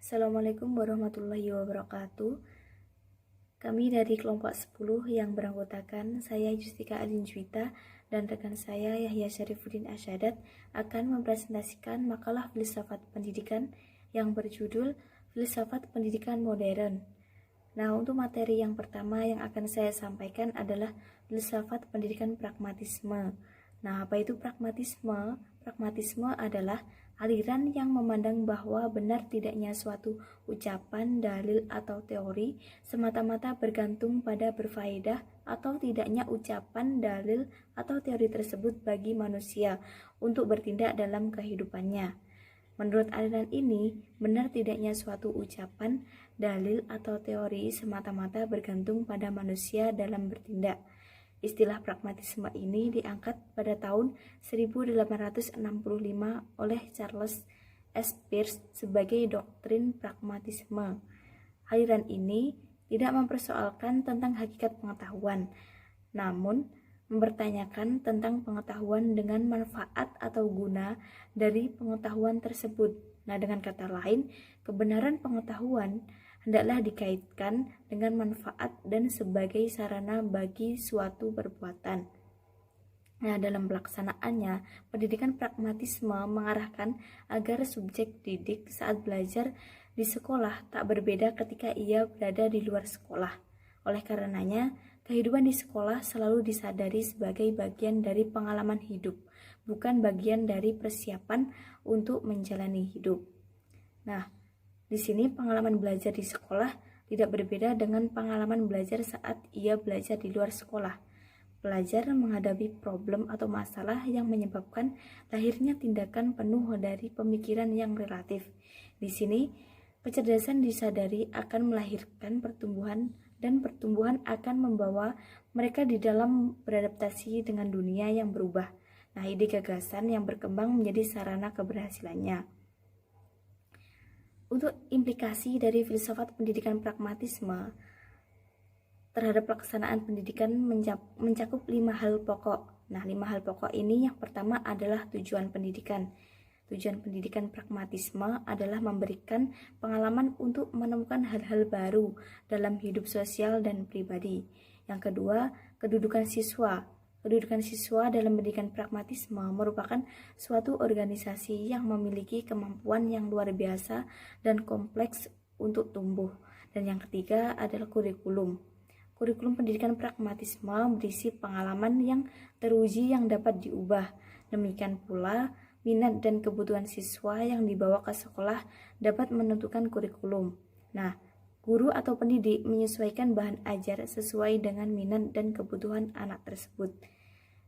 Assalamualaikum warahmatullahi wabarakatuh. Kami dari kelompok 10 yang beranggotakan saya Justika Alinjuita dan rekan saya Yahya Syarifuddin Asyadat akan mempresentasikan makalah filsafat pendidikan yang berjudul Filsafat Pendidikan Modern. Nah, untuk materi yang pertama yang akan saya sampaikan adalah filsafat pendidikan pragmatisme. Nah, apa itu pragmatisme? Pragmatisme adalah aliran yang memandang bahwa benar tidaknya suatu ucapan, dalil, atau teori semata-mata bergantung pada berfaedah atau tidaknya ucapan, dalil, atau teori tersebut bagi manusia untuk bertindak dalam kehidupannya. Menurut aliran ini, benar tidaknya suatu ucapan, dalil, atau teori semata-mata bergantung pada manusia dalam bertindak. Istilah pragmatisme ini diangkat pada tahun 1865 oleh Charles S. Peirce sebagai doktrin pragmatisme. Aliran ini tidak mempersoalkan tentang hakikat pengetahuan, namun mempertanyakan tentang pengetahuan dengan manfaat atau guna dari pengetahuan tersebut. Nah, dengan kata lain, kebenaran pengetahuan hendaklah dikaitkan dengan manfaat dan sebagai sarana bagi suatu perbuatan. Nah, dalam pelaksanaannya, pendidikan pragmatisme mengarahkan agar subjek didik saat belajar di sekolah tak berbeda ketika ia berada di luar sekolah. Oleh karenanya, kehidupan di sekolah selalu disadari sebagai bagian dari pengalaman hidup, bukan bagian dari persiapan untuk menjalani hidup. Nah, di sini pengalaman belajar di sekolah tidak berbeda dengan pengalaman belajar saat ia belajar di luar sekolah. Pelajar menghadapi problem atau masalah yang menyebabkan lahirnya tindakan penuh dari pemikiran yang relatif. Di sini, kecerdasan disadari akan melahirkan pertumbuhan dan pertumbuhan akan membawa mereka di dalam beradaptasi dengan dunia yang berubah. Nah, ide gagasan yang berkembang menjadi sarana keberhasilannya. Untuk implikasi dari filsafat pendidikan pragmatisme terhadap pelaksanaan pendidikan mencakup 5 hal pokok. Nah, 5 hal pokok ini yang pertama adalah tujuan pendidikan. Tujuan pendidikan pragmatisme adalah memberikan pengalaman untuk menemukan hal-hal baru dalam hidup sosial dan pribadi. Yang kedua, kedudukan siswa. Kedudukan siswa dalam pendidikan pragmatisme merupakan suatu organisasi yang memiliki kemampuan yang luar biasa dan kompleks untuk tumbuh. Dan yang ketiga adalah kurikulum. Kurikulum pendidikan pragmatisme berisi pengalaman yang teruji yang dapat diubah. Demikian pula, minat dan kebutuhan siswa yang dibawa ke sekolah dapat menentukan kurikulum. Nah, guru atau pendidik menyesuaikan bahan ajar sesuai dengan minat dan kebutuhan anak tersebut.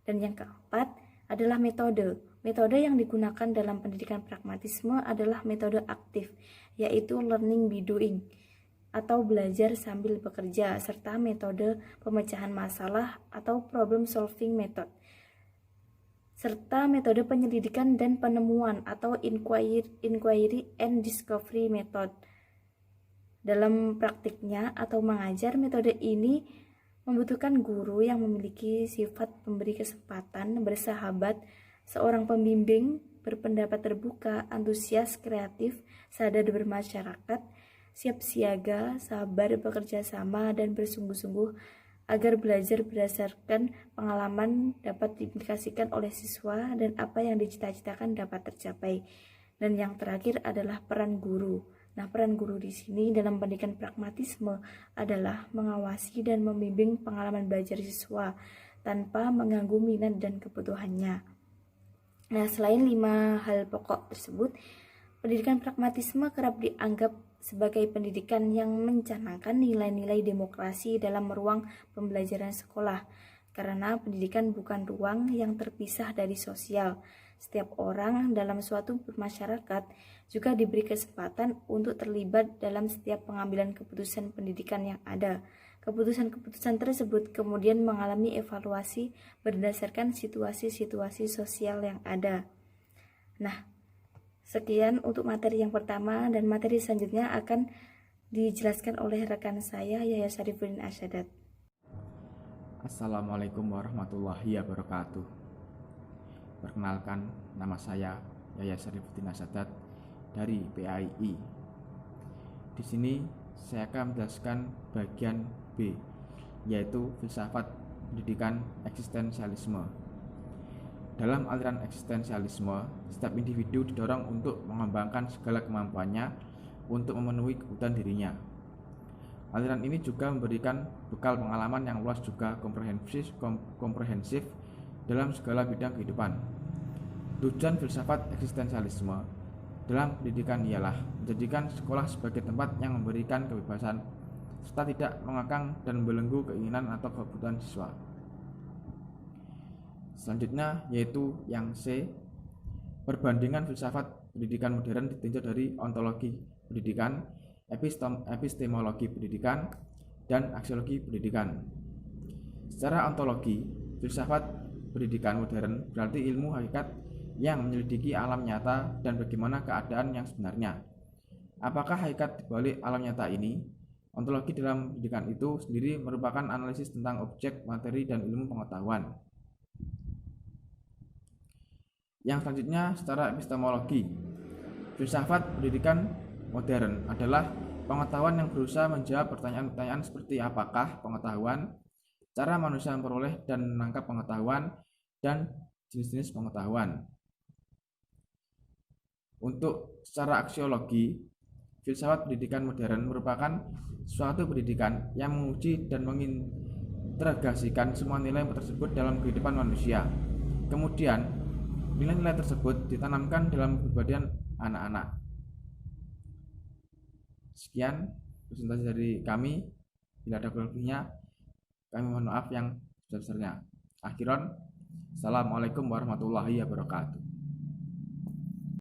Dan yang keempat adalah metode. Metode yang digunakan dalam pendidikan pragmatisme adalah metode aktif, yaitu learning by doing atau belajar sambil bekerja, serta metode pemecahan masalah atau problem solving method, serta metode penyelidikan dan penemuan atau inquiry and discovery method. Dalam praktiknya atau mengajar, metode ini membutuhkan guru yang memiliki sifat pemberi kesempatan, bersahabat, seorang pembimbing, berpendapat terbuka, antusias, kreatif, sadar bermasyarakat, siap siaga, sabar, bekerja sama, dan bersungguh-sungguh agar belajar berdasarkan pengalaman dapat diaplikasikan oleh siswa dan apa yang dicita-citakan dapat tercapai. Dan yang terakhir adalah peran guru. Nah, peran guru di sini dalam pendidikan pragmatisme adalah mengawasi dan membimbing pengalaman belajar siswa tanpa mengganggu minat dan kebutuhannya. Nah, selain 5 hal pokok tersebut, pendidikan pragmatisme kerap dianggap sebagai pendidikan yang mencanangkan nilai-nilai demokrasi dalam ruang pembelajaran sekolah, karena pendidikan bukan ruang yang terpisah dari sosial. Setiap orang dalam suatu masyarakat juga diberi kesempatan untuk terlibat dalam setiap pengambilan keputusan pendidikan yang ada. Keputusan-keputusan tersebut kemudian mengalami evaluasi berdasarkan situasi-situasi sosial yang ada. Nah, sekian untuk materi yang pertama, dan materi selanjutnya akan dijelaskan oleh rekan saya Yahya Syarifuddin Asyadat. Assalamualaikum warahmatullahi wabarakatuh. Perkenalkan, nama saya Yahya Syarifuddin Asyadat dari PAII. Di sini saya akan menjelaskan bagian B, yaitu filsafat pendidikan eksistensialisme. Dalam aliran eksistensialisme, setiap individu didorong untuk mengembangkan segala kemampuannya untuk memenuhi kebutuhan dirinya. Aliran ini juga memberikan bekal pengalaman yang luas juga komprehensif dalam segala bidang kehidupan. Tujuan filsafat eksistensialisme dalam pendidikan ialah menjadikan sekolah sebagai tempat yang memberikan kebebasan serta tidak mengekang dan membelenggu keinginan atau kebutuhan siswa. Selanjutnya yaitu yang C, perbandingan filsafat pendidikan modern ditinjau dari ontologi pendidikan, epistemologi pendidikan, dan aksiologi pendidikan. Secara ontologi, filsafat pendidikan modern berarti ilmu hakikat yang menyelidiki alam nyata dan bagaimana keadaan yang sebenarnya. Apakah hakikat dibalik alam nyata ini? Ontologi dalam pendidikan itu sendiri merupakan analisis tentang objek, materi, dan ilmu pengetahuan. Yang selanjutnya secara epistemologi, filsafat pendidikan modern adalah pengetahuan yang berusaha menjawab pertanyaan-pertanyaan seperti apakah pengetahuan, cara manusia memperoleh dan menangkap pengetahuan, dan jenis-jenis pengetahuan. Untuk secara aksiologi, filsafat pendidikan modern merupakan suatu pendidikan yang menguji dan mengintegrasikan semua nilai tersebut dalam kehidupan manusia. Kemudian, nilai-nilai tersebut ditanamkan dalam kepribadian anak-anak. Sekian presentasi dari kami. Bila ada kurang-lebihnya, kami mohon maaf yang sebesar-besarnya. Akhiran, assalamualaikum warahmatullahi wabarakatuh.